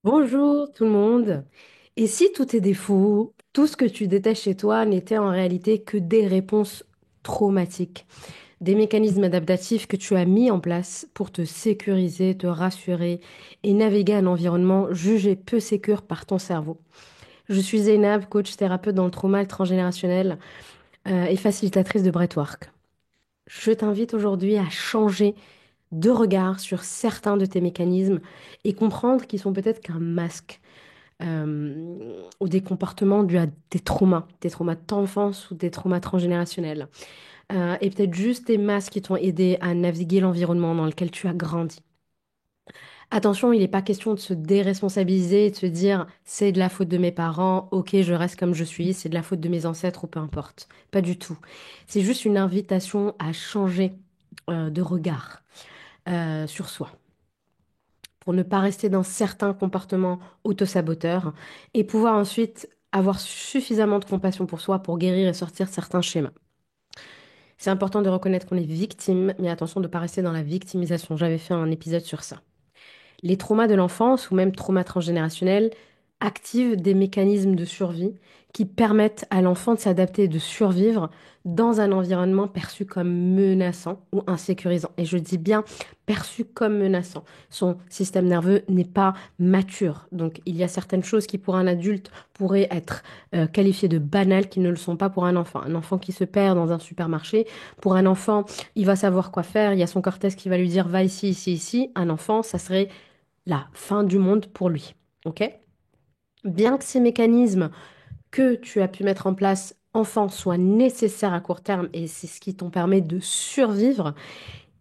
Bonjour tout le monde. Et si tous tes défauts, tout ce que tu détestes chez toi n'était en réalité que des réponses traumatiques, des mécanismes adaptatifs que tu as mis en place pour te sécuriser, te rassurer et naviguer un environnement jugé peu sécure par ton cerveau. Je suis Zainab, coach thérapeute dans le trauma transgénérationnel et facilitatrice de breathwork. Je t'invite aujourd'hui à changer de regard sur certains de tes mécanismes et comprendre qu'ils sont peut-être qu'un masque ou des comportements dus à des traumas d'enfance ou des traumas transgénérationnels. Et peut-être juste des masques qui t'ont aidé à naviguer l'environnement dans lequel tu as grandi. Attention, il n'est pas question de se déresponsabiliser et de se dire c'est de la faute de mes parents, ok, je reste comme je suis, c'est de la faute de mes ancêtres ou peu importe. Pas du tout. C'est juste une invitation à changer de regard sur soi pour ne pas rester dans certains comportements autosaboteurs et pouvoir ensuite avoir suffisamment de compassion pour soi pour guérir et sortir certains schémas. C'est important de reconnaître qu'on est victime, mais attention de ne pas rester dans la victimisation. J'avais fait un épisode sur ça. Les traumas de l'enfance ou même traumas transgénérationnels activent des mécanismes de survie qui permettent à l'enfant de s'adapter et de survivre dans un environnement perçu comme menaçant ou insécurisant. Et je dis bien perçu comme menaçant. Son système nerveux n'est pas mature. Donc il y a certaines choses qui pour un adulte pourraient être qualifiées de banales qui ne le sont pas pour un enfant. Un enfant qui se perd dans un supermarché, pour un enfant, il va savoir quoi faire. Il y a son cortex qui va lui dire va ici, ici, ici. Un enfant, ça serait la fin du monde pour lui. OK? Bien que ces mécanismes que tu as pu mettre en place enfant soient nécessaires à court terme et c'est ce qui t'ont permis de survivre,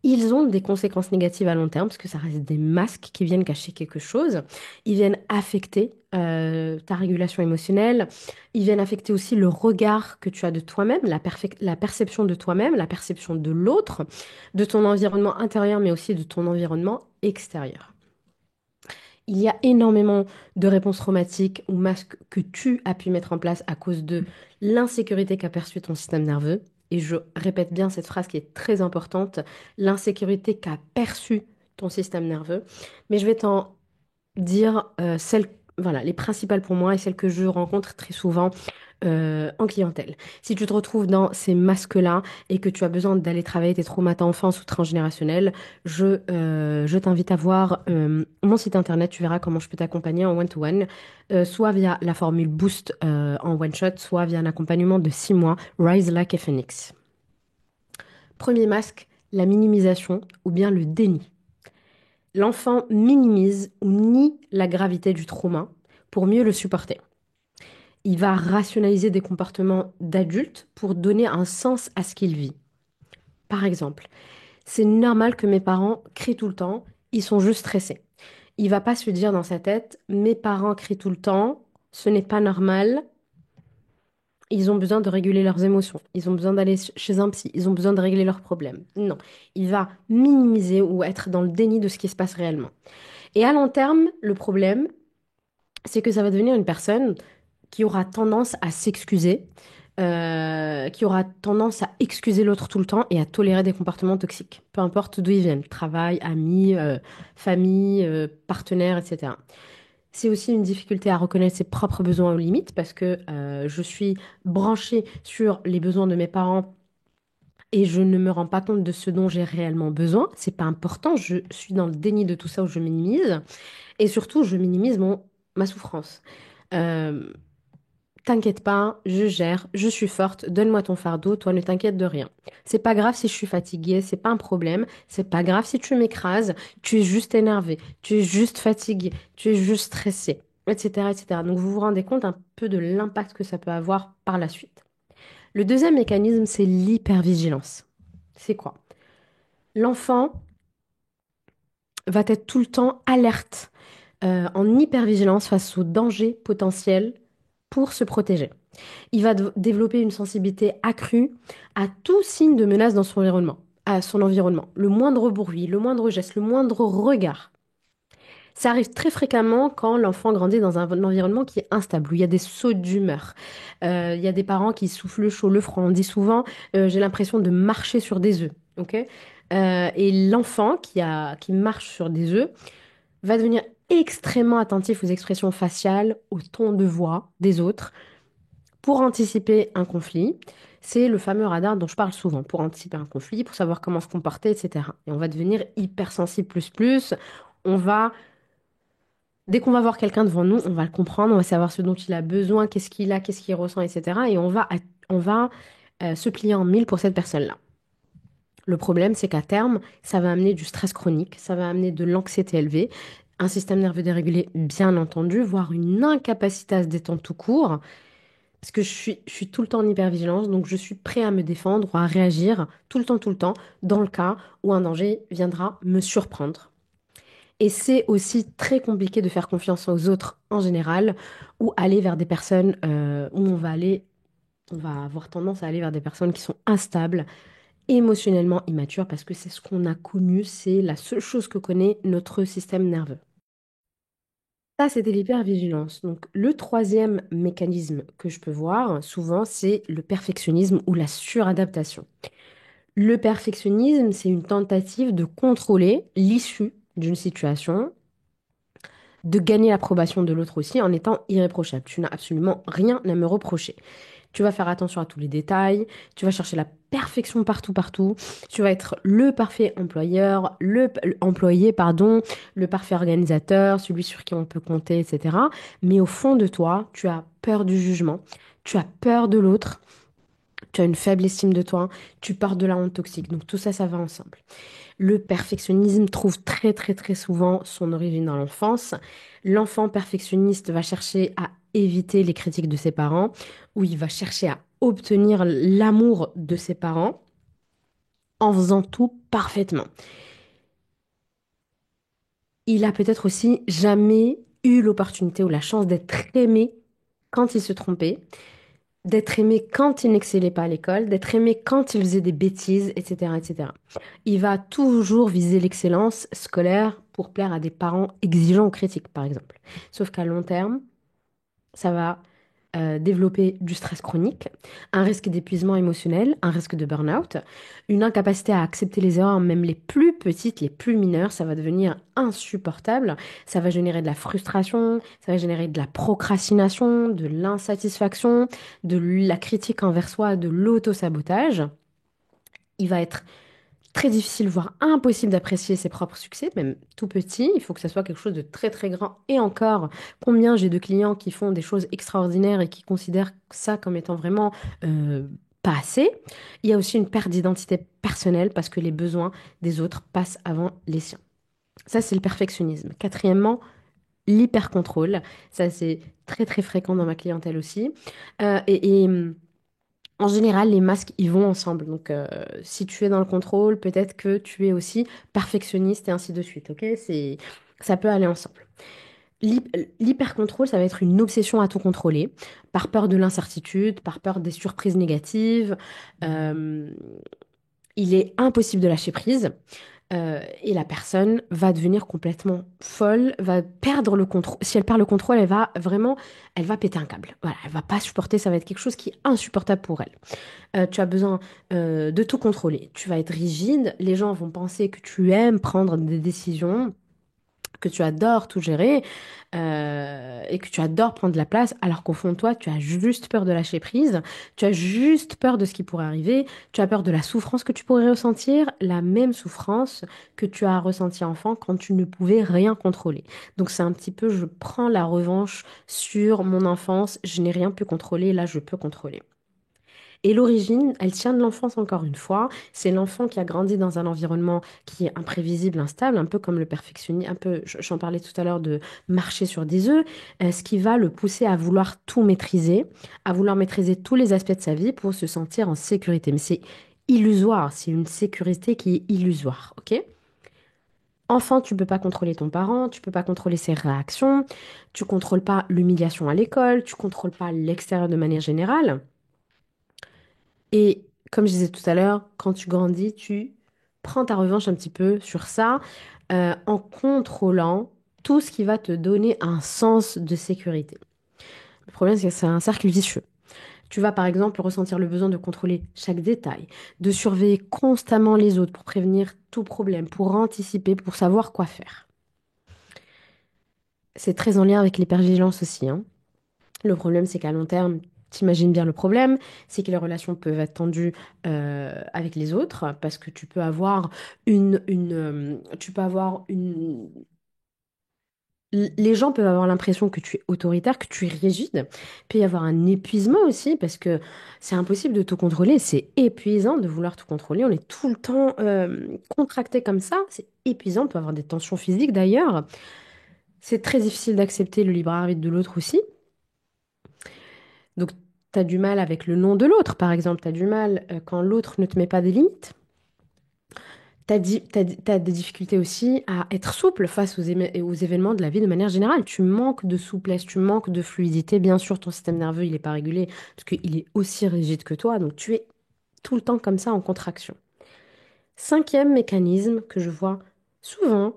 ils ont des conséquences négatives à long terme parce que ça reste des masques qui viennent cacher quelque chose. Ils viennent affecter ta régulation émotionnelle. Ils viennent affecter aussi le regard que tu as de toi-même, la perception de toi-même, la perception de l'autre, de ton environnement intérieur, mais aussi de ton environnement extérieur. Il y a énormément de réponses traumatiques ou masques que tu as pu mettre en place à cause de l'insécurité qu'a perçue ton système nerveux. Et je répète bien cette phrase qui est très importante, l'insécurité qu'a perçue ton système nerveux. Mais je vais t'en dire celles, voilà, les principales pour moi et celles que je rencontre très souvent en clientèle. Si tu te retrouves dans ces masques-là et que tu as besoin d'aller travailler tes traumas d'enfance ou transgénérationnels, je t'invite à voir mon site internet. Tu verras comment je peux t'accompagner en one-to-one, soit via la formule Boost en one-shot, soit via un accompagnement de 6 mois, Rise Like a Phoenix. Premier masque, la minimisation ou bien le déni. L'enfant minimise ou nie la gravité du trauma pour mieux le supporter. Il va rationaliser des comportements d'adulte pour donner un sens à ce qu'il vit. Par exemple, c'est normal que mes parents crient tout le temps, ils sont juste stressés. Il va pas se dire dans sa tête, mes parents crient tout le temps, ce n'est pas normal, ils ont besoin de réguler leurs émotions, ils ont besoin d'aller chez un psy, ils ont besoin de régler leurs problèmes. Non, il va minimiser ou être dans le déni de ce qui se passe réellement. Et à long terme, le problème, c'est que ça va devenir une personne qui aura tendance à s'excuser, qui aura tendance à excuser l'autre tout le temps et à tolérer des comportements toxiques, peu importe d'où ils viennent, travail, amis, famille, partenaire, etc. C'est aussi une difficulté à reconnaître ses propres besoins aux limites parce que je suis branchée sur les besoins de mes parents et je ne me rends pas compte de ce dont j'ai réellement besoin. C'est pas important, je suis dans le déni de tout ça où je minimise et surtout je minimise ma souffrance. Euh, T'inquiète pas, je gère, je suis forte, donne-moi ton fardeau, toi ne t'inquiète de rien. C'est pas grave si je suis fatiguée, c'est pas un problème, c'est pas grave si tu m'écrases, tu es juste énervé, tu es juste fatigué, tu es juste stressé, etc., etc. Donc vous vous rendez compte un peu de l'impact que ça peut avoir par la suite. Le deuxième mécanisme, c'est l'hypervigilance. C'est quoi? L'enfant va être tout le temps alerte, en hypervigilance face aux dangers potentiels pour se protéger. Il va développer une sensibilité accrue à tout signe de menace dans son environnement, à son environnement. Le moindre bruit, le moindre geste, le moindre regard. Ça arrive très fréquemment quand l'enfant grandit dans un environnement qui est instable, où il y a des sauts d'humeur. Il y a des parents qui soufflent le chaud, le froid. On dit souvent, j'ai l'impression de marcher sur des œufs. Ok. Et l'enfant qui marche sur des œufs va devenir extrêmement attentif aux expressions faciales, au ton de voix des autres pour anticiper un conflit. C'est le fameux radar dont je parle souvent, pour anticiper un conflit, pour savoir comment se comporter, etc. Et on va devenir hypersensible plus plus. On va, dès qu'on va voir quelqu'un devant nous, on va le comprendre, on va savoir ce dont il a besoin, qu'est-ce qu'il a, qu'est-ce qu'il ressent, etc. Et on va se plier en mille pour cette personne-là. Le problème, c'est qu'à terme, ça va amener du stress chronique, ça va amener de l'anxiété élevée, un système nerveux dérégulé, bien entendu, voire une incapacité à se détendre tout court. Parce que je suis tout le temps en hypervigilance, donc je suis prêt à me défendre ou à réagir tout le temps, dans le cas où un danger viendra me surprendre. Et c'est aussi très compliqué de faire confiance aux autres en général, ou aller vers des personnes où on va avoir tendance à aller vers des personnes qui sont instables, émotionnellement immatures, parce que c'est ce qu'on a connu, c'est la seule chose que connaît notre système nerveux. Ça, c'était l'hypervigilance. Donc, le troisième mécanisme que je peux voir souvent, c'est le perfectionnisme ou la suradaptation. Le perfectionnisme, c'est une tentative de contrôler l'issue d'une situation, de gagner l'approbation de l'autre aussi en étant irréprochable. Tu n'as absolument rien à me reprocher. Tu vas faire attention à tous les détails, tu vas chercher la perfection partout, partout. Tu vas être le parfait employeur, employé, pardon, le parfait organisateur, celui sur qui on peut compter, etc. Mais au fond de toi, tu as peur du jugement, tu as peur de l'autre, tu as une faible estime de toi, tu pars de la honte toxique. Donc tout ça, ça va ensemble. Le perfectionnisme trouve très très très souvent son origine dans l'enfance. L'enfant perfectionniste va chercher à éviter les critiques de ses parents ou il va chercher à obtenir l'amour de ses parents en faisant tout parfaitement. Il a peut-être aussi jamais eu l'opportunité ou la chance d'être aimé quand il se trompait, d'être aimé quand il n'excellait pas à l'école, d'être aimé quand il faisait des bêtises, etc., etc. Il va toujours viser l'excellence scolaire pour plaire à des parents exigeants ou critiques, par exemple. Sauf qu'à long terme, ça va développer du stress chronique, un risque d'épuisement émotionnel, un risque de burn-out, une incapacité à accepter les erreurs, même les plus petites, les plus mineures, ça va devenir insupportable, ça va générer de la frustration, ça va générer de la procrastination, de l'insatisfaction, de la critique envers soi, de l'auto-sabotage. Il va être très difficile, voire impossible d'apprécier ses propres succès, même tout petit. Il faut que ça soit quelque chose de très très grand. Et encore, combien j'ai de clients qui font des choses extraordinaires et qui considèrent ça comme étant vraiment pas assez. Il y a aussi une perte d'identité personnelle parce que les besoins des autres passent avant les siens. Ça, c'est le perfectionnisme. Quatrièmement, l'hyper-contrôle. Ça, c'est très très fréquent dans ma clientèle aussi. En général, les masques, ils vont ensemble. Donc, si tu es dans le contrôle, peut-être que tu es aussi perfectionniste et ainsi de suite. Ok? Ça peut aller ensemble. L'hyper-contrôle, ça va être une obsession à tout contrôler, par peur de l'incertitude, par peur des surprises négatives. Euh, il est impossible de lâcher prise. Et la personne va devenir complètement folle, va perdre le contrôle. Si elle perd le contrôle, elle va péter un câble. Voilà, elle va pas supporter, ça va être quelque chose qui est insupportable pour elle. Tu as besoin de tout contrôler. Tu vas être rigide. Les gens vont penser que tu aimes prendre des décisions, que tu adores tout gérer et que tu adores prendre la place, alors qu'au fond de toi, tu as juste peur de lâcher prise. Tu as juste peur de ce qui pourrait arriver. Tu as peur de la souffrance que tu pourrais ressentir, la même souffrance que tu as ressentie enfant quand tu ne pouvais rien contrôler. Donc c'est un petit peu, je prends la revanche sur mon enfance. Je n'ai rien pu contrôler, là je peux contrôler. Et l'origine, elle tient de l'enfance encore une fois. C'est l'enfant qui a grandi dans un environnement qui est imprévisible, instable, un peu comme le perfectionnisme, un peu, j'en parlais tout à l'heure de marcher sur des œufs, ce qui va le pousser à vouloir tout maîtriser, à vouloir maîtriser tous les aspects de sa vie pour se sentir en sécurité. Mais c'est illusoire, c'est une sécurité qui est illusoire, ok? Enfant, tu peux pas contrôler ton parent, tu peux pas contrôler ses réactions, tu contrôles pas l'humiliation à l'école, tu contrôles pas l'extérieur de manière générale. Et comme je disais tout à l'heure, quand tu grandis, tu prends ta revanche un petit peu sur ça en contrôlant tout ce qui va te donner un sens de sécurité. Le problème, c'est que c'est un cercle vicieux. Tu vas par exemple ressentir le besoin de contrôler chaque détail, de surveiller constamment les autres pour prévenir tout problème, pour anticiper, pour savoir quoi faire. C'est très en lien avec l'hypervigilance aussi, hein. Le problème, c'est qu'à long terme, t'imagines bien le problème, c'est que les relations peuvent être tendues avec les autres parce que tu peux avoir tu peux avoir une, les gens peuvent avoir l'impression que tu es autoritaire, que tu es rigide. Il peut y avoir un épuisement aussi parce que c'est impossible de tout contrôler. C'est épuisant de vouloir tout contrôler. On est tout le temps contracté comme ça. C'est épuisant. On peut avoir des tensions physiques d'ailleurs. C'est très difficile d'accepter le libre arbitre de l'autre aussi. Donc, tu as du mal avec le non de l'autre, par exemple. Tu as du mal quand l'autre ne te met pas des limites. T'as des difficultés aussi à être souple face aux événements de la vie de manière générale. Tu manques de souplesse, tu manques de fluidité. Bien sûr, ton système nerveux, il n'est pas régulé parce qu'il est aussi rigide que toi. Donc, tu es tout le temps comme ça en contraction. Cinquième mécanisme que je vois souvent,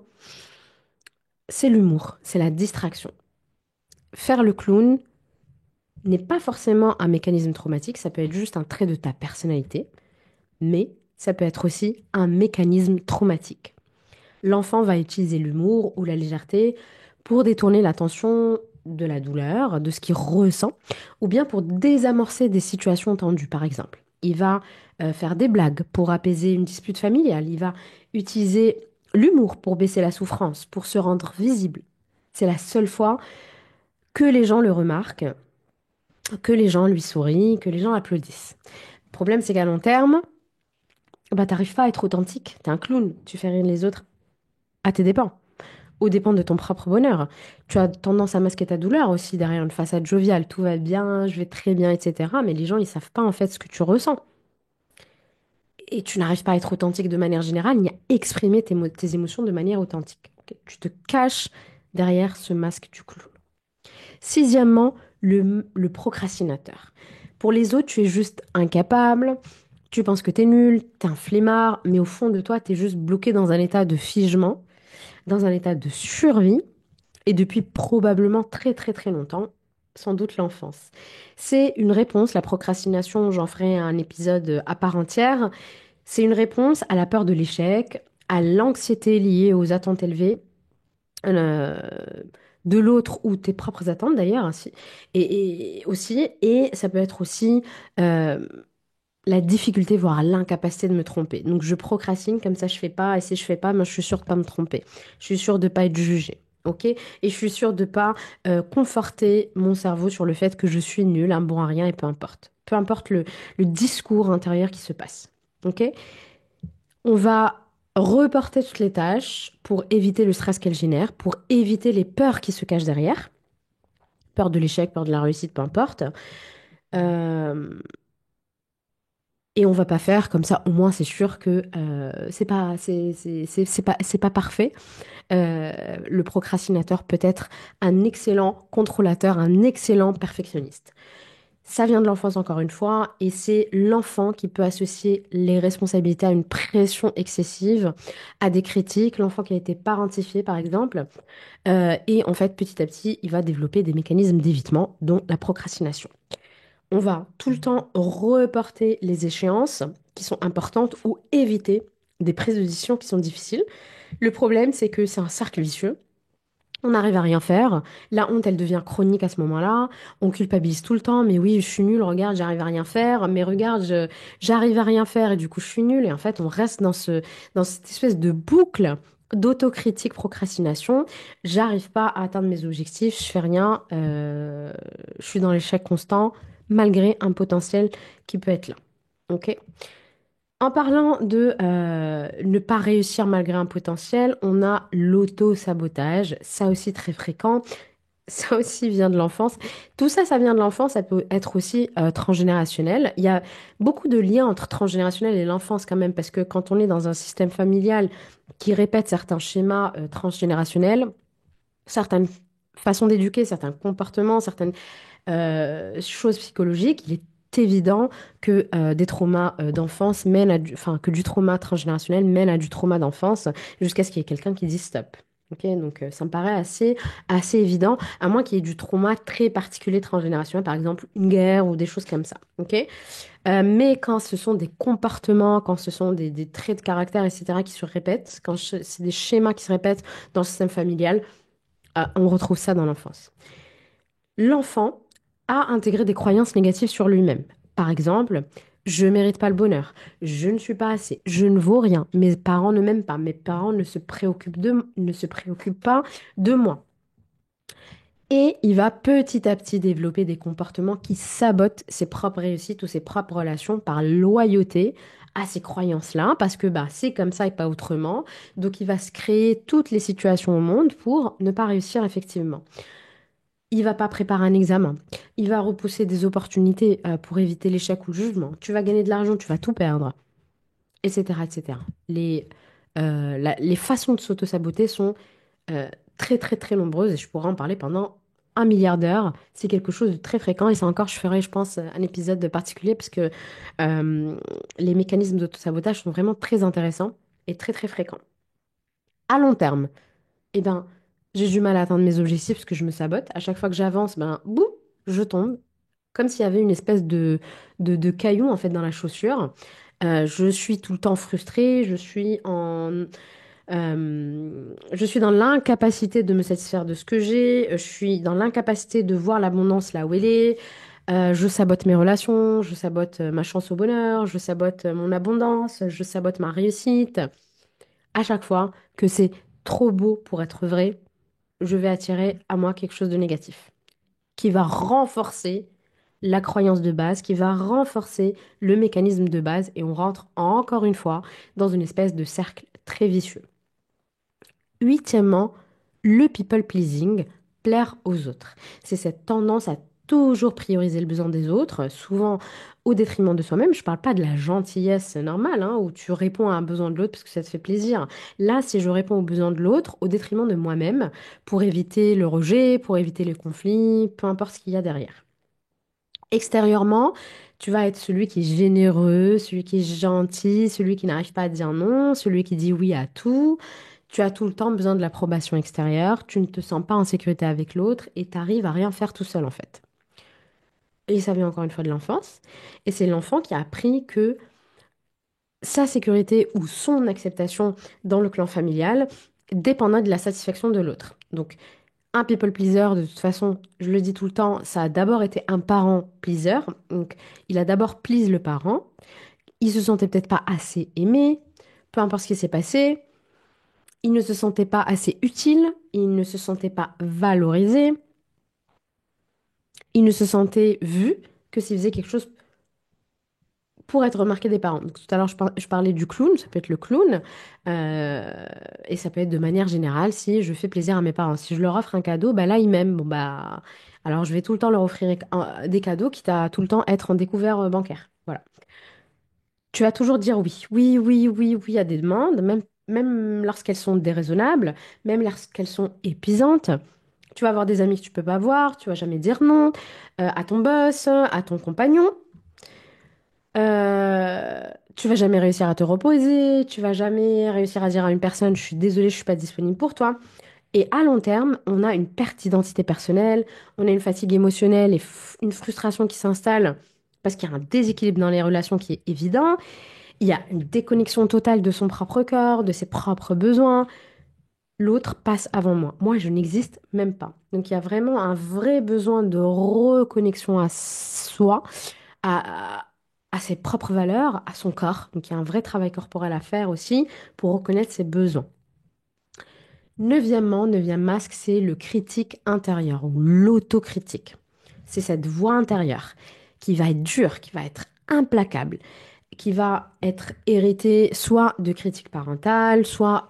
c'est l'humour, c'est la distraction. Faire le clown n'est pas forcément un mécanisme traumatique, ça peut être juste un trait de ta personnalité, mais ça peut être aussi un mécanisme traumatique. L'enfant va utiliser l'humour ou la légèreté pour détourner l'attention de la douleur, de ce qu'il ressent, ou bien pour désamorcer des situations tendues, par exemple. Il va faire des blagues pour apaiser une dispute familiale. Il va utiliser l'humour pour baisser la souffrance, pour se rendre visible. C'est la seule fois que les gens le remarquent, que les gens lui sourient, que les gens applaudissent. Le problème, c'est qu'à long terme, bah, t'arrives pas à être authentique. T'es un clown. Tu fais rire les autres à tes dépens, aux dépens de ton propre bonheur. Tu as tendance à masquer ta douleur aussi derrière une façade joviale. Tout va bien, je vais très bien, etc. Mais les gens, ils savent pas en fait ce que tu ressens. Et tu n'arrives pas à être authentique de manière générale, ni à exprimer tes émotions de manière authentique. Ok. Tu te caches derrière ce masque du clown. Sixièmement, le procrastinateur. Pour les autres, tu es juste incapable, tu penses que tu es nul, tu es un flemmard, mais au fond de toi, tu es juste bloqué dans un état de figement, dans un état de survie, et depuis probablement très très très longtemps, sans doute l'enfance. C'est une réponse, la procrastination, j'en ferai un épisode à part entière, c'est une réponse à la peur de l'échec, à l'anxiété liée aux attentes élevées euh, de l'autre ou tes propres attentes d'ailleurs ainsi, et aussi, et ça peut être aussi euh, la difficulté, voire l'incapacité de me tromper. Donc je procrastine, comme ça je fais pas, et si je fais pas, ben, je suis sûre de pas me tromper. Je suis sûre de pas être jugée. Ok? Et je suis sûre de pas conforter mon cerveau sur le fait que je suis nulle, un bon à rien et peu importe. Peu importe le discours intérieur qui se passe. Ok? On va reporter toutes les tâches pour éviter le stress qu'elles génèrent, pour éviter les peurs qui se cachent derrière. Peur de l'échec, peur de la réussite, peu importe. Euh, Et on va pas faire comme ça, au moins c'est sûr que c'est pas parfait. Le procrastinateur peut être un excellent contrôlateur, un excellent perfectionniste. Ça vient de l'enfance encore une fois, et c'est l'enfant qui peut associer les responsabilités à une pression excessive, à des critiques, l'enfant qui a été parentifié par exemple, et en fait petit à petit il va développer des mécanismes d'évitement, dont la procrastination. On va tout le temps reporter les échéances qui sont importantes ou éviter des prises de décision qui sont difficiles. Le problème, c'est que c'est un cercle vicieux. On n'arrive à rien faire. La honte, elle devient chronique à ce moment-là. On culpabilise tout le temps. Mais oui, je suis nulle. Regarde, j'arrive à rien faire. Mais regarde, j'arrive à rien faire et du coup, je suis nulle. Et en fait, on reste dans cette espèce de boucle d'autocritique, procrastination. J'arrive pas à atteindre mes objectifs. Je fais rien. Je suis dans l'échec constant malgré un potentiel qui peut être là. Ok? En parlant de ne pas réussir malgré un potentiel, on a l'auto-sabotage, ça aussi très fréquent, ça aussi vient de l'enfance. Tout ça, ça vient de l'enfance, ça peut être aussi transgénérationnel. Il y a beaucoup de liens entre transgénérationnel et l'enfance quand même, parce que quand on est dans un système familial qui répète certains schémas transgénérationnels, certaines façons d'éduquer, certains comportements, certaines choses psychologiques, il est évident que des traumas d'enfance mènent enfin, que du trauma transgénérationnel mène à du trauma d'enfance jusqu'à ce qu'il y ait quelqu'un qui dise stop. Ok, donc ça me paraît assez évident, à moins qu'il y ait du trauma très particulier transgénérationnel, par exemple une guerre ou des choses comme ça. Ok. Mais quand ce sont des comportements, quand ce sont des traits de caractère, etc., qui se répètent, quand c'est des schémas qui se répètent dans le système familial, Ah, on retrouve ça dans l'enfance. L'enfant a intégré des croyances négatives sur lui-même. Par exemple, je ne mérite pas le bonheur, je ne suis pas assez, je ne vaux rien, mes parents ne m'aiment pas, mes parents ne se préoccupent pas de moi. Et il va petit à petit développer des comportements qui sabotent ses propres réussites ou ses propres relations par loyauté à ces croyances-là, parce que bah, c'est comme ça et pas autrement. Donc il va se créer toutes les situations au monde pour ne pas réussir effectivement. Il va pas préparer un examen. Il va repousser des opportunités pour éviter l'échec ou le jugement. Tu vas gagner de l'argent, tu vas tout perdre, etc., etc. Les façons de s'auto-saboter sont euh, très, très, très nombreuses et je pourrais en parler pendant 1 milliard d'heures. C'est quelque chose de très fréquent et ça encore, je ferai, je pense, un épisode particulier parce que euh, les mécanismes d'auto-sabotage sont vraiment très intéressants et très, très fréquents. À long terme, eh ben, j'ai du mal à atteindre mes objectifs parce que je me sabote. À chaque fois que j'avance, ben, boum, je tombe. Comme s'il y avait une espèce de caillou en fait dans la chaussure. Je suis tout le temps frustrée, je suis dans l'incapacité de me satisfaire de ce que j'ai, je suis dans l'incapacité de voir l'abondance là où elle est. Je sabote mes relations, je sabote ma chance au bonheur, je sabote mon abondance, je sabote ma réussite. À chaque fois que c'est trop beau pour être vrai, je vais attirer à moi quelque chose de négatif qui va renforcer la croyance de base, qui va renforcer le mécanisme de base et on rentre encore une fois dans une espèce de cercle très vicieux. Huitièmement, le people pleasing, plaire aux autres. C'est cette tendance à toujours prioriser le besoin des autres, souvent au détriment de soi-même. Je ne parle pas de la gentillesse normale, hein, où tu réponds à un besoin de l'autre parce que ça te fait plaisir. Là, c'est je réponds aux besoins de l'autre au détriment de moi-même pour éviter le rejet, pour éviter les conflits, peu importe ce qu'il y a derrière. Extérieurement, tu vas être celui qui est généreux, celui qui est gentil, celui qui n'arrive pas à dire non, celui qui dit oui à tout. Tu as tout le temps besoin de l'approbation extérieure, tu ne te sens pas en sécurité avec l'autre et tu arrives à rien faire tout seul en fait. Et ça vient encore une fois de l'enfance. Et c'est l'enfant qui a appris que sa sécurité ou son acceptation dans le clan familial dépendait de la satisfaction de l'autre. Donc, un people pleaser, de toute façon, je le dis tout le temps, ça a d'abord été un parent pleaser. Donc, il a d'abord please le parent. Il se sentait peut-être pas assez aimé, peu importe ce qui s'est passé. Il ne se sentait pas assez utile, il ne se sentait pas valorisé, il ne se sentait vu que s'il faisait quelque chose pour être remarqué des parents. Donc, tout à l'heure, je parlais du clown, ça peut être le clown, et ça peut être de manière générale si je fais plaisir à mes parents. Si je leur offre un cadeau, bah là, ils m'aiment. Bon, bah, alors je vais tout le temps leur offrir des cadeaux, quitte à tout le temps être en découvert bancaire. Voilà. Tu vas toujours dire oui, oui, oui, oui, oui à des demandes, même lorsqu'elles sont déraisonnables, même lorsqu'elles sont épuisantes. Tu vas avoir des amis que tu peux pas voir, tu vas jamais dire non à ton boss, à ton compagnon. Tu vas jamais réussir à te reposer, tu vas jamais réussir à dire à une personne, je suis désolée, je suis pas disponible pour toi. Et à long terme, on a une perte d'identité personnelle, on a une fatigue émotionnelle et une frustration qui s'installe parce qu'il y a un déséquilibre dans les relations qui est évident. Il y a une déconnexion totale de son propre corps, de ses propres besoins. L'autre passe avant moi. Moi, je n'existe même pas. Donc, il y a vraiment un vrai besoin de reconnexion à soi, à, à ses propres valeurs, à son corps. Donc, il y a un vrai travail corporel à faire aussi pour reconnaître ses besoins. Neuvièmement, neuvième masque, c'est le critique intérieur ou l'autocritique. C'est cette voix intérieure qui va être dure, qui va être implacable, qui va être héritée soit de critiques parentales, soit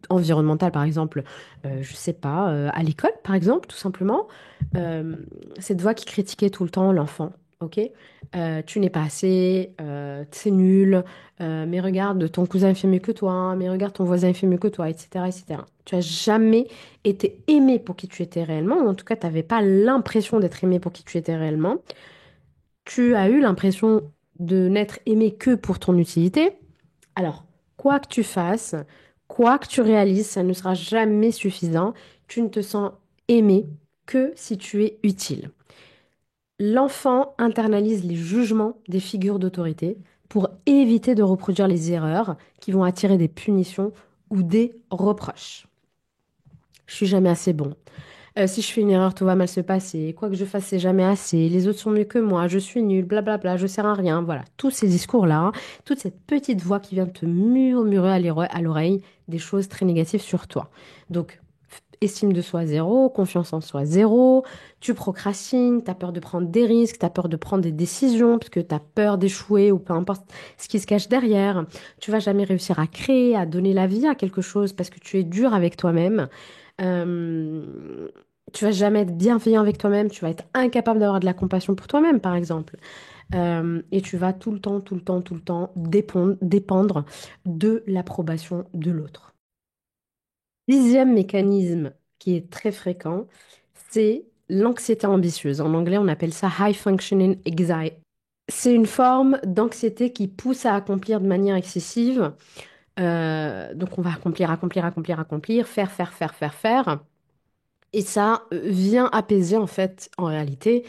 environnementales, par exemple, je sais pas, à l'école, par exemple, tout simplement. Euh, cette voix qui critiquait tout le temps l'enfant, ok? Tu n'es pas assez, c'est nul, mais regarde, ton cousin fait mieux que toi, mais regarde, ton voisin fait mieux que toi, etc., etc. Tu as jamais été aimé pour qui tu étais réellement, ou en tout cas, tu n'avais pas l'impression d'être aimé pour qui tu étais réellement. Tu as eu l'impression de n'être aimé que pour ton utilité. Alors, quoi que tu fasses, quoi que tu réalises, ça ne sera jamais suffisant. Tu ne te sens aimé que si tu es utile. L'enfant internalise les jugements des figures d'autorité pour éviter de reproduire les erreurs qui vont attirer des punitions ou des reproches. Je suis jamais assez bon. Si je fais une erreur, tout va mal se passer. Quoi que je fasse, c'est jamais assez. Les autres sont mieux que moi. Je suis nulle, blablabla, je sers à rien. Voilà, tous ces discours-là, hein, toute cette petite voix qui vient te murmurer à l'oreille des choses très négatives sur toi. Donc, estime de soi zéro, confiance en soi zéro, tu procrastines, tu as peur de prendre des risques, tu as peur de prendre des décisions parce que tu as peur d'échouer ou peu importe ce qui se cache derrière. Tu vas jamais réussir à créer, à donner la vie à quelque chose parce que tu es dur avec toi-même. Tu vas jamais être bienveillant avec toi-même, tu vas être incapable d'avoir de la compassion pour toi-même, par exemple. Et tu vas tout le temps, tout le temps, tout le temps dépendre de l'approbation de l'autre. Dixième mécanisme qui est très fréquent, c'est l'anxiété ambitieuse. En anglais, on appelle ça high functioning anxiety. C'est une forme d'anxiété qui pousse à accomplir de manière excessive. Donc, on va accomplir, accomplir, accomplir, accomplir, faire, faire, faire, faire, faire. Et ça vient apaiser, en fait, en réalité,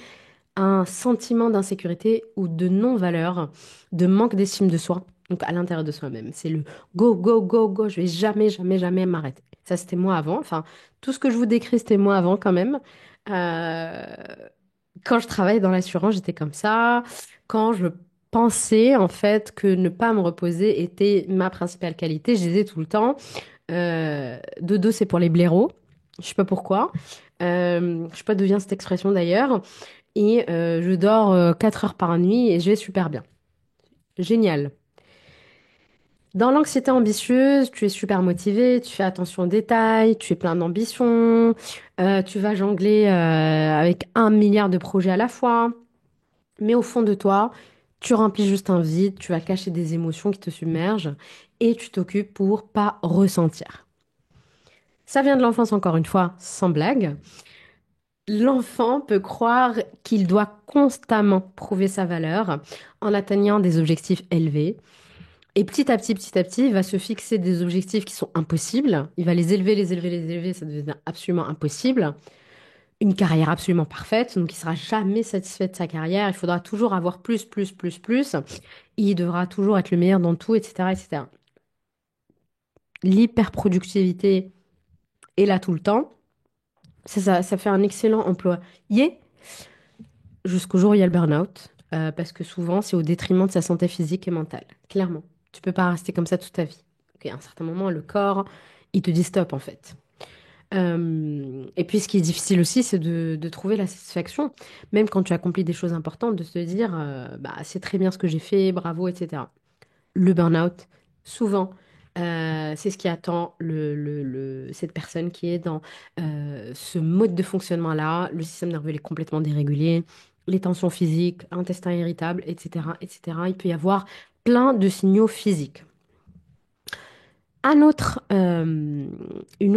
un sentiment d'insécurité ou de non-valeur, de manque d'estime de soi, donc à l'intérieur de soi-même. C'est le go, go, go, go, je vais jamais, jamais, jamais m'arrêter. Ça, c'était moi avant. Enfin, tout ce que je vous décris, c'était moi avant quand même. Euh, Quand je travaillais dans l'assurance, j'étais comme ça. Quand je pensais, en fait, que ne pas me reposer était ma principale qualité, je disais tout le temps, dodo, c'est pour les blaireaux. Je sais pas pourquoi. Je sais pas d'où vient cette expression d'ailleurs. Et je dors 4 heures par nuit et je vais super bien. Génial. Dans l'anxiété ambitieuse, tu es super motivé, tu fais attention aux détails, tu es plein d'ambition, tu vas jongler avec 1 milliard de projets à la fois. Mais au fond de toi, tu remplis juste un vide, tu vas cacher des émotions qui te submergent et tu t'occupes pour pas ressentir. Ça vient de l'enfance encore une fois, sans blague. L'enfant peut croire qu'il doit constamment prouver sa valeur en atteignant des objectifs élevés. Et petit à petit, il va se fixer des objectifs qui sont impossibles. Il va les élever, les élever, les élever. Ça devient absolument impossible. Une carrière absolument parfaite. Donc, il sera jamais satisfait de sa carrière. Il faudra toujours avoir plus, plus, plus, plus. Il devra toujours être le meilleur dans tout, etc., etc. L'hyperproductivité est là tout le temps. Ça fait un excellent employé jusqu'au jour où il y a le burn-out, parce que souvent, c'est au détriment de sa santé physique et mentale. Clairement. Tu peux pas rester comme ça toute ta vie. Ok, à un certain moment, le corps, il te dit stop, en fait. Et puis, ce qui est difficile aussi, c'est de trouver la satisfaction, même quand tu accomplis des choses importantes, de se dire, bah, c'est très bien ce que j'ai fait, bravo, etc. Le burn-out, souvent, c'est ce qui attend cette personne qui est dans ce mode de fonctionnement-là. Le système nerveux il est complètement dérégulé, les tensions physiques, intestin irritable, etc., etc. Il peut y avoir plein de signaux physiques. Un autre, un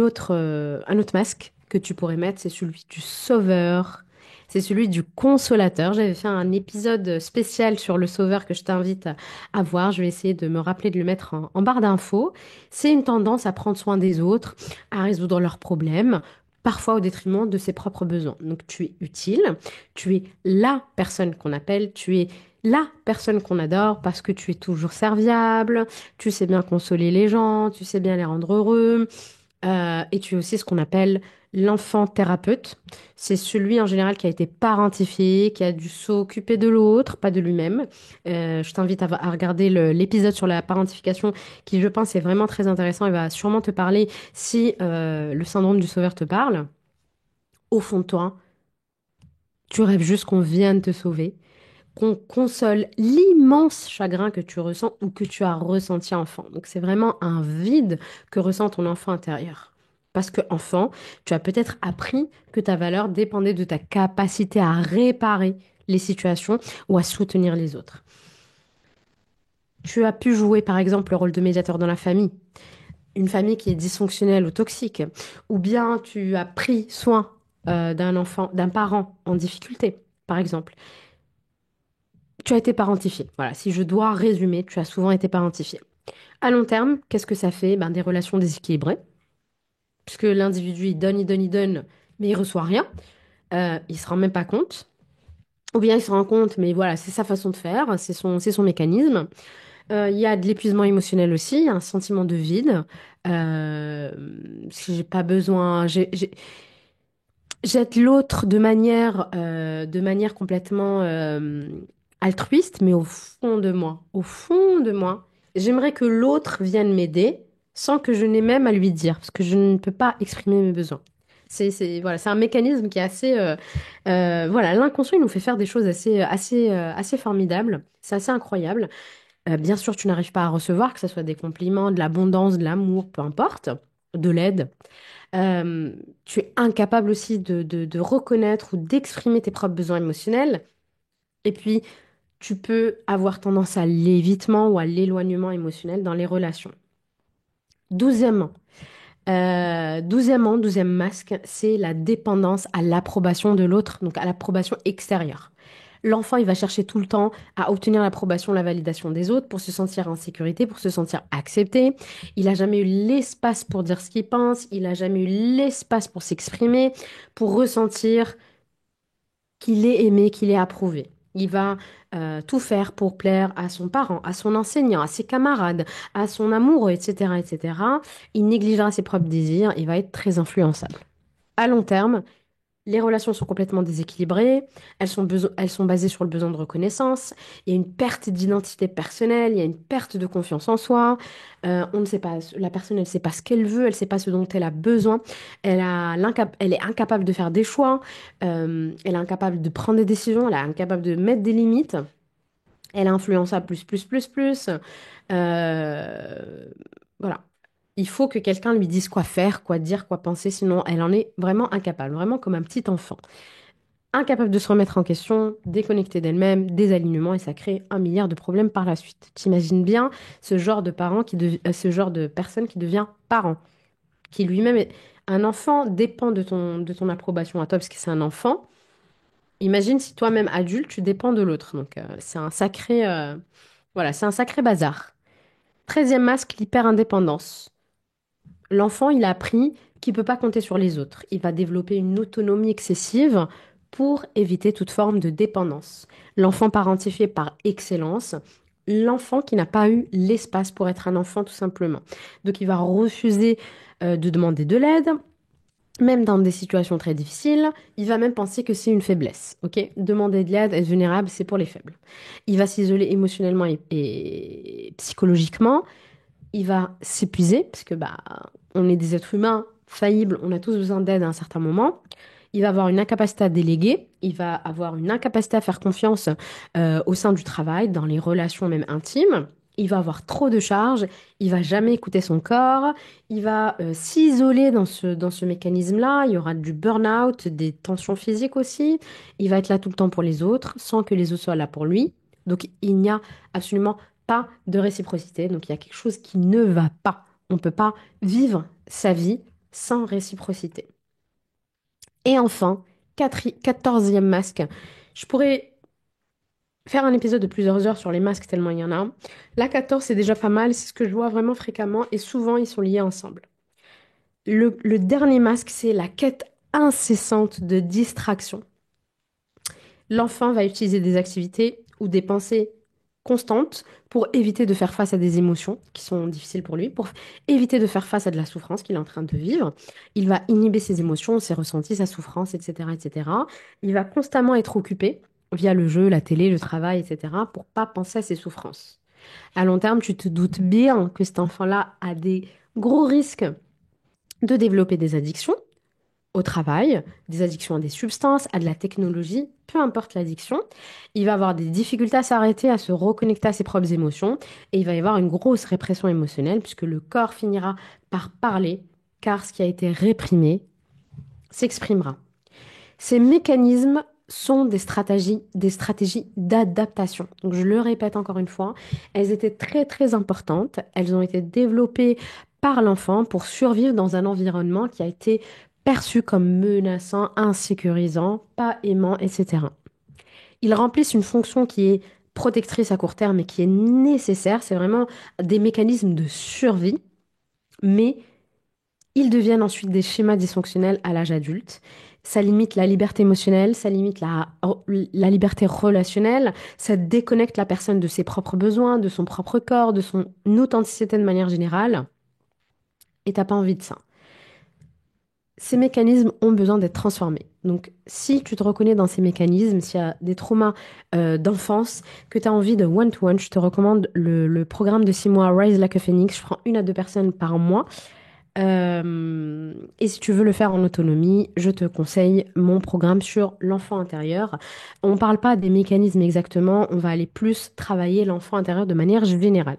autre masque que tu pourrais mettre, c'est celui du sauveur, c'est celui du consolateur. J'avais fait un épisode spécial sur le sauveur que je t'invite à voir. Je vais essayer de me rappeler de le mettre en barre d'infos. C'est une tendance à prendre soin des autres, à résoudre leurs problèmes, parfois au détriment de ses propres besoins. Donc tu es utile, tu es la personne qu'on appelle, tu es la personne qu'on adore parce que tu es toujours serviable, tu sais bien consoler les gens, tu sais bien les rendre heureux, et tu es aussi ce qu'on appelle l'enfant thérapeute. C'est celui en général qui a été parentifié, qui a dû s'occuper de l'autre, pas de lui-même. Je t'invite à regarder l'épisode sur la parentification qui, je pense, est vraiment très intéressant et va sûrement te parler si le syndrome du sauveur te parle. Au fond de toi, tu rêves juste qu'on vienne te sauver, qu'on console l'immense chagrin que tu ressens ou que tu as ressenti enfant. Donc c'est vraiment un vide que ressent ton enfant intérieur. Parce que enfant, tu as peut-être appris que ta valeur dépendait de ta capacité à réparer les situations ou à soutenir les autres. Tu as pu jouer par exemple le rôle de médiateur dans la famille, une famille qui est dysfonctionnelle ou toxique, ou bien tu as pris soin d'un enfant, d'un parent en difficulté, par exemple. Tu as été parentifié. Voilà, si je dois résumer, tu as souvent été parentifié. À long terme, qu'est-ce que ça fait? Ben, des relations déséquilibrées, puisque l'individu, il donne, il donne, il donne, mais il reçoit rien. Il se rend même pas compte. Ou bien il se rend compte, mais voilà, c'est sa façon de faire, c'est son mécanisme. Il y a de l'épuisement émotionnel aussi, il y a un sentiment de vide. Euh, j'ai pas besoin, j'aide l'autre de manière complètement altruiste, mais au fond de moi, j'aimerais que l'autre vienne m'aider sans que je n'ai même à lui dire, parce que je ne peux pas exprimer mes besoins. Voilà, c'est un mécanisme qui est voilà, l'inconscient, il nous fait faire des choses assez formidables. C'est assez incroyable. Bien sûr, tu n'arrives pas à recevoir, que ce soit des compliments, de l'abondance, de l'amour, peu importe, de l'aide. Euh, Tu es incapable aussi de reconnaître ou d'exprimer tes propres besoins émotionnels. Et puis, tu peux avoir tendance à l'évitement ou à l'éloignement émotionnel dans les relations. Douzièmement, douzième masque, c'est la dépendance à l'approbation de l'autre, donc à l'approbation extérieure. L'enfant, il va chercher tout le temps à obtenir l'approbation, la validation des autres pour se sentir en sécurité, pour se sentir accepté. Il n'a jamais eu l'espace pour dire ce qu'il pense, il n'a jamais eu l'espace pour s'exprimer, pour ressentir qu'il est aimé, qu'il est approuvé. Il va tout faire pour plaire à son parent, à son enseignant, à ses camarades, à son amoureux, etc., etc. Il négligera ses propres désirs, il va être très influençable. À long terme, les relations sont complètement déséquilibrées, elles sont basées sur le besoin de reconnaissance, il y a une perte d'identité personnelle, il y a une perte de confiance en soi, on ne sait pas, la personne, elle ne sait pas ce qu'elle veut, elle ne sait pas ce dont elle a besoin, elle est incapable de faire des choix, elle est incapable de prendre des décisions, elle est incapable de mettre des limites, elle est influençable plus. Euh, voilà. Il faut que quelqu'un lui dise quoi faire, quoi dire, quoi penser, sinon elle en est vraiment incapable, vraiment comme un petit enfant. Incapable de se remettre en question, déconnectée d'elle-même, désalignement, et ça crée un milliard de problèmes par la suite. T'imagines bien ce genre de ce genre de personne qui devient parent, qui lui-même est... Un enfant dépend de ton approbation à toi parce que c'est un enfant. Imagine si toi-même adulte, tu dépends de l'autre. Donc voilà, c'est un sacré bazar. Treizième masque, l'hyper-indépendance. L'enfant, il a appris qu'il ne peut pas compter sur les autres. Il va développer une autonomie excessive pour éviter toute forme de dépendance. L'enfant parentifié par excellence, l'enfant qui n'a pas eu l'espace pour être un enfant tout simplement. Donc il va refuser de demander de l'aide, même dans des situations très difficiles. Il va même penser que c'est une faiblesse. Ok, demander de l'aide, être vulnérable, c'est pour les faibles. Il va s'isoler émotionnellement et psychologiquement, il va s'épuiser, parce que bah, on est des êtres humains faillibles, on a tous besoin d'aide à un certain moment. Il va avoir une incapacité à déléguer, il va avoir une incapacité à faire confiance au sein du travail, dans les relations même intimes. Il va avoir trop de charges, il va jamais écouter son corps, il va s'isoler dans ce mécanisme-là, il y aura du burn-out, des tensions physiques aussi, il va être là tout le temps pour les autres, sans que les autres soient là pour lui. Donc il n'y a absolument pas de réciprocité. Donc il y a quelque chose qui ne va pas. On ne peut pas vivre sa vie sans réciprocité. Et enfin, quatorzième masque. Je pourrais faire un épisode de plusieurs heures sur les masques tellement il y en a. La 14, c'est déjà pas mal, c'est ce que je vois vraiment fréquemment et souvent ils sont liés ensemble. Le dernier masque, c'est la quête incessante de distraction. L'enfant va utiliser des activités ou des pensées constantes pour éviter de faire face à des émotions qui sont difficiles pour lui, pour éviter de faire face à de la souffrance qu'il est en train de vivre. Il va inhiber ses émotions, ses ressentis, sa souffrance, etc., etc. Il va constamment être occupé via le jeu, la télé, le travail, etc., pour pas penser à ses souffrances. À long terme, tu te doutes bien que cet enfant-là a des gros risques de développer des addictions au travail, des addictions à des substances, à de la technologie, peu importe l'addiction. Il va avoir des difficultés à s'arrêter, à se reconnecter à ses propres émotions, et il va y avoir une grosse répression émotionnelle, puisque le corps finira par parler, car ce qui a été réprimé s'exprimera. Ces mécanismes sont des stratégies d'adaptation. Donc je le répète encore une fois, elles étaient très très importantes. Elles ont été développées par l'enfant pour survivre dans un environnement qui a été perçu comme menaçant, insécurisant, pas aimant, etc. Ils remplissent une fonction qui est protectrice à court terme et qui est nécessaire. C'est vraiment des mécanismes de survie, mais ils deviennent ensuite des schémas dysfonctionnels à l'âge adulte. ça limite la liberté émotionnelle, ça limite la liberté relationnelle, ça déconnecte la personne de ses propres besoins, de son propre corps, de son authenticité de manière générale, et t'as pas envie de ça. Ces mécanismes ont besoin d'être transformés. Donc, si tu te reconnais dans ces mécanismes, s'il y a des traumas d'enfance, que tu as envie de one-to-one, je te recommande le programme de 6 mois Rise Like a Phoenix. Je prends 1 à 2 personnes par mois. Et si tu veux le faire en autonomie, je te conseille mon programme sur l'enfant intérieur. On ne parle pas des mécanismes exactement, on va aller plus travailler l'enfant intérieur de manière générale.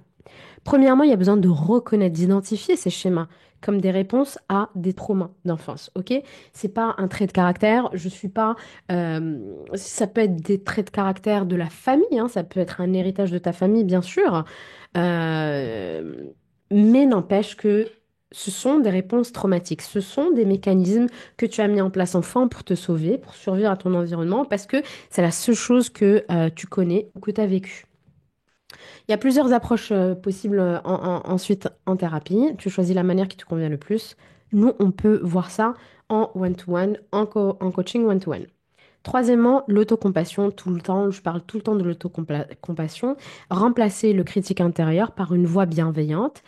Premièrement, il y a besoin de reconnaître, d'identifier ces schémas comme des réponses à des traumas d'enfance, ok? C'est pas un trait de caractère, je suis pas... ça peut être des traits de caractère de la famille, hein, ça peut être un héritage de ta famille, bien sûr, euh, mais n'empêche que ce sont des réponses traumatiques, ce sont des mécanismes que tu as mis en place enfant pour te sauver, pour survivre à ton environnement, parce que c'est la seule chose que tu connais ou que tu as vécu. Il y a plusieurs approches possibles ensuite en thérapie. Tu choisis la manière qui te convient le plus. Nous, on peut voir ça en one-to-one, en coaching one-to-one. Troisièmement, l'autocompassion, tout le temps, je parle tout le temps de l'autocompassion. Remplacer le critique intérieur par une voix bienveillante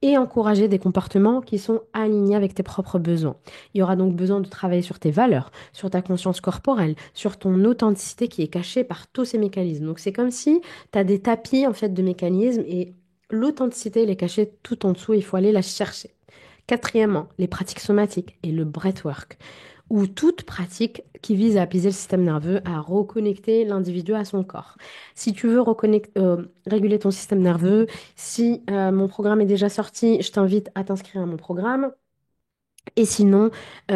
et encourager des comportements qui sont alignés avec tes propres besoins. Il y aura donc besoin de travailler sur tes valeurs, sur ta conscience corporelle, sur ton authenticité qui est cachée par tous ces mécanismes. Donc c'est comme si tu as des tapis en fait de mécanismes et l'authenticité elle est cachée tout en dessous, il faut aller la chercher. Quatrièmement, les pratiques somatiques et le breathwork ou toute pratique qui vise à apaiser le système nerveux, à reconnecter l'individu à son corps. Si tu veux réguler ton système nerveux, si mon programme est déjà sorti, je t'invite à t'inscrire à mon programme. Et sinon,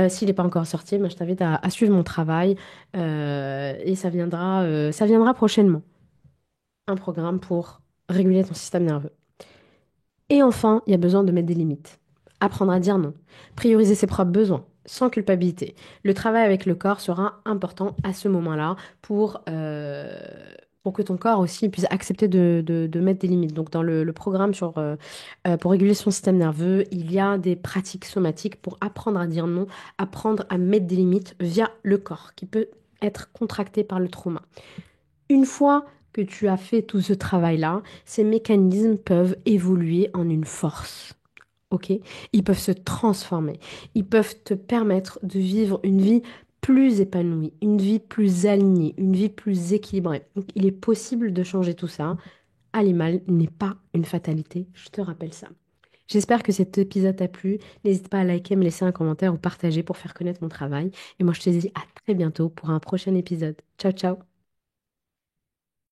s'il n'est pas encore sorti, ben, je t'invite à suivre mon travail et ça viendra prochainement. Un programme pour réguler ton système nerveux. Et enfin, il y a besoin de mettre des limites. Apprendre à dire non. Prioriser ses propres besoins, sans culpabilité. Le travail avec le corps sera important à ce moment-là pour que ton corps aussi puisse accepter de mettre des limites. Donc, dans le programme pour réguler son système nerveux, il y a des pratiques somatiques pour apprendre à dire non, apprendre à mettre des limites via le corps, qui peut être contracté par le trauma. Une fois que tu as fait tout ce travail-là, ces mécanismes peuvent évoluer en une force. Ok? Ils peuvent se transformer. Ils peuvent te permettre de vivre une vie plus épanouie, une vie plus alignée, une vie plus équilibrée. Donc, il est possible de changer tout ça. Aller mal n'est pas une fatalité, je te rappelle ça. J'espère que cet épisode t'a plu. N'hésite pas à liker, me laisser un commentaire ou partager pour faire connaître mon travail. Et moi, je te dis à très bientôt pour un prochain épisode. Ciao, ciao!